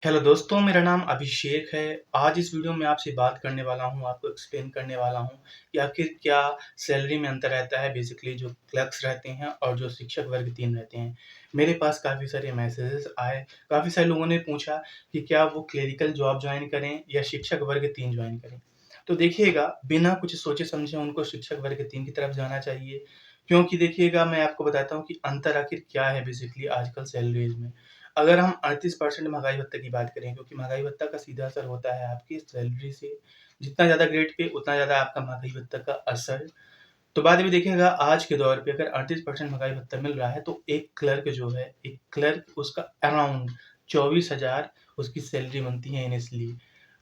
Hello दोस्तों, मेरा नाम अभिषेक है। आज इस वीडियो में आपसे बात करने वाला हूँ, आपको एक्सप्लेन करने वाला हूँ कि आखिर क्या सैलरी में अंतर रहता है बेसिकली जो क्लर्क्स रहते हैं और जो शिक्षक वर्ग 3 रहते हैं। मेरे पास काफ़ी सारे मैसेजेस आए, काफ़ी सारे लोगों ने पूछा कि क्या वो क्लेरिकल जॉब जॉइन करें या शिक्षक वर्ग 3 जॉइन करें। तो देखिएगा, बिना कुछ सोचे-समझे उनको शिक्षक वर्ग 3 की तरफ जाना चाहिए, क्योंकि देखिएगा मैं आपको बताता हूँ कि अंतर आखिर क्या है बेसिकली आजकल सैलरीज़ में। अगर हम 38% महँगाई भत्ते की बात करें, क्योंकि महँगाई भत्ता का सीधा असर होता है आपकी सैलरी से। जितना ज़्यादा ग्रेड पे उतना ज़्यादा आपका महँगाई भत्ता का असर। तो बाद में देखिएगा आज के दौर पे अगर 38% महँगाई भत्ता मिल रहा है तो एक क्लर्क उसका अराउंड 24,000 उसकी सैलरी बनती है इनिशियली,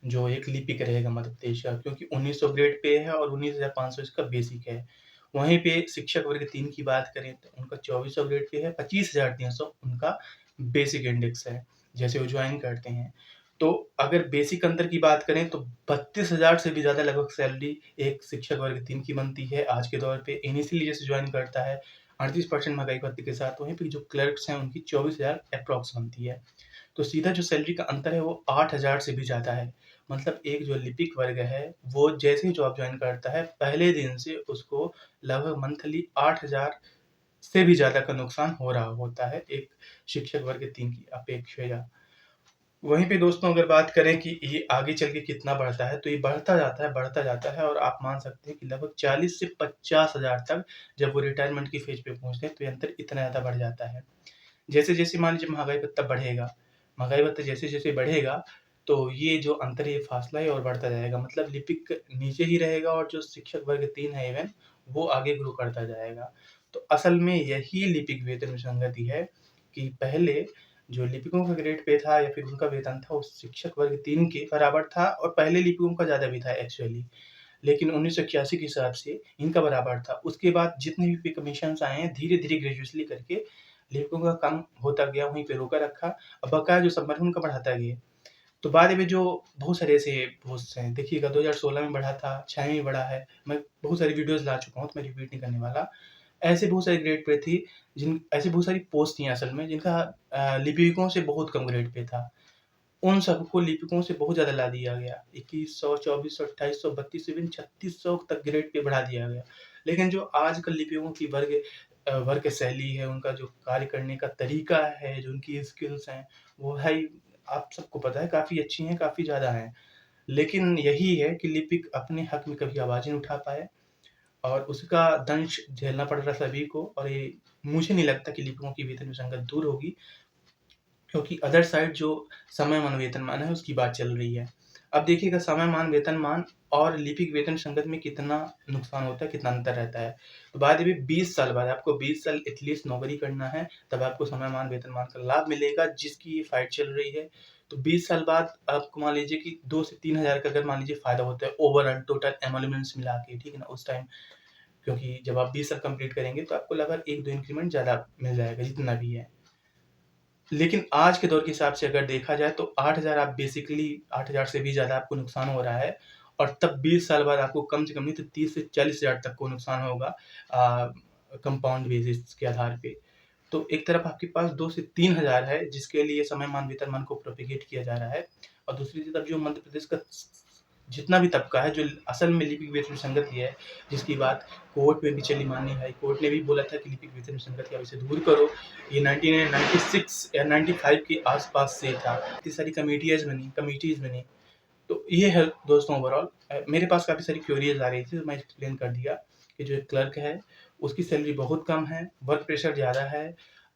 जो एक लिपिक रहेगा मध्य प्रदेश का, क्योंकि 1900 ग्रेड पे है और 19,500 इसका बेसिक है। वहीं पे शिक्षक वर्ग 3 की बात करें तो उनका 2400 ग्रेड पे है, 25,300 उनका बेसिक इंडेक्स है, जैसे वो जॉइन करते हैं। तो अगर बेसिक अंतर की बात करें तो 32,000 से भी ज़्यादा लगभग सैलरी एक शिक्षक वर्ग 3 की बनती है आज के दौर पे। इनिशियली जैसे जॉइन करता है 38% महँगाई भत्ते के साथ, वहीं पे जो क्लर्क्स हैं उनकी 24,000 एप्रॉक्स बनती है। तो सीधा जो सैलरी का अंतर है वो 8,000 से भी ज़्यादा है। मतलब एक जो लिपिक वर्ग है, वो जैसे ही जॉब जॉइन करता है, पहले दिन से उसको लगभग मंथली 8,000 से भी ज़्यादा का नुकसान हो रहा होता है, एक शिक्षक वर्ग 3 की अपेक्षा। वहीं पे दोस्तों अगर बात करें कि ये आगे चल के कितना बढ़ता है, तो ये बढ़ता जाता है और आप मान सकते हैं कि लगभग 40 से 50,000 तक जब वो रिटायरमेंट की फेज़ पे पहुँचते हैं, तो ये अंतर इतना ज़्यादा बढ़ जाता है। जैसे-जैसे मान लीजिए महँगाई भत्ता जैसे-जैसे बढ़ेगा, तो ये जो अंतर है, ये फासला है और बढ़ता जाएगा। मतलब लिपिक नीचे ही रहेगा और जो शिक्षक वर्ग 3 है इवेन, वो आगे ग्रो करता जाएगा। तो असल में यही लिपिक वेतन विसंगति है कि पहले जो लिपिकों का ग्रेड पे था या फिर उनका वेतन था, वो शिक्षक वर्ग 3 के बराबर था और पहले लिपिकों का ज़्यादा भी था एक्चुअली। लेकिन 1981 के हिसाब से इनका बराबर था। उसके बाद जितने भी पे कमीशन्स आए हैं, धीरे-धीरे ग्रेजुअसली करके लेखकों का कम होता गया, वहीं पे रोका रखा। अब बकाया जो संबंध है उनका बढ़ाता गया। तो बाद में जो बहुत सारे ऐसे पोस्ट हैं, देखिएगा 2016 में बढ़ा था, 6 में बढ़ा है। मैं बहुत सारी वीडियोज़ ला चुका हूँ, तो मैं रिपीट नहीं करने वाला। ऐसे बहुत सारी ग्रेड पे थी, जिन ऐसी बहुत सारी पोस्ट थी असल में जिनका लिपिकों से बहुत कम ग्रेड पे था। उन सबको लिपिकों से बहुत ज़्यादा ला दिया गया। 2100, 2400, 2800, 3200 इवन 3600 तक ग्रेड पे बढ़ा दिया गया। लेकिन जो आजकल लिपिकों की वर्ग शैली है, उनका जो कार्य करने का तरीका है, जो उनकी स्किल्स हैं, वो है ही आप सबको पता है काफ़ी अच्छी हैं, काफ़ी ज़्यादा हैं। लेकिन यही है कि लिपिक अपने हक में कभी आवाज़ नहीं उठा पाए और उसका दंश झेलना पड़ रहा सभी को और ये मुझे नहीं लगता कि लिपिकों की वेतन विसंगति दूर होगी। क्योंकि अदर साइड जो समयमान वेतनमान है उसकी बात चल रही है। अब देखिएगा समयमान वेतनमान और लिपिक वेतन संगत में कितना नुकसान होता है, कितना अंतर रहता है। तो बाद में 20 साल बाद आपको 20 साल एटलीस्ट नौकरी करना है, तब आपको समयमान वेतनमान का लाभ मिलेगा जिसकी ये फाइट चल रही है। तो 20 साल बाद आपको मान लीजिए कि 2 से 3 हज़ार का अगर मान लीजिए फ़ायदा होता है ओवरऑल टोटल एमोल्यूमेंट्स मिला के, ठीक है ना? उस टाइम क्योंकि जब आप 20 साल कंप्लीट करेंगे तो आपको लगभग 1-2 इंक्रीमेंट ज़्यादा मिल जाएगा जितना भी है। लेकिन आज के दौर के हिसाब से अगर देखा जाए तो 8,000 आप बेसिकली 8,000 से भी ज़्यादा आपको नुकसान हो रहा है और तब 20 साल बाद आपको कम से कम नहीं तो 30 से 40,000 तक को नुकसान होगा कंपाउंड बेसिस के आधार पे। तो एक तरफ आपके पास 2 से 3,000 है जिसके लिए समयमान वेतनमान को प्रोपेगेट किया जा रहा है और दूसरी तरफ जो मध्य प्रदेश का जितना भी तबका है जो असल में लिपिक वेतन विसंगति है, जिसकी बात कोर्ट में भी चली, माननीय हाई कोर्ट ने भी बोला था कि लिपिक वेतन विसंगति अब इसे दूर करो। ये 1996 या 95 के आस-पास से था। इतनी सारी कमिटीज़ बनी। तो ये है दोस्तों ओवरऑल मेरे पास काफ़ी सारी क्वेरीज़ आ रही थी तो मैं एक्सप्लेन कर दिया कि जो एक क्लर्क है, उसकी सैलरी बहुत कम है, वर्क प्रेशर ज़्यादा है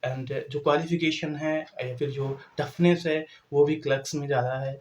एंड जो क्वालिफ़िकेशन है या फिर जो टफ़नेस है, वो भी क्लर्क्स में ज़्यादा है।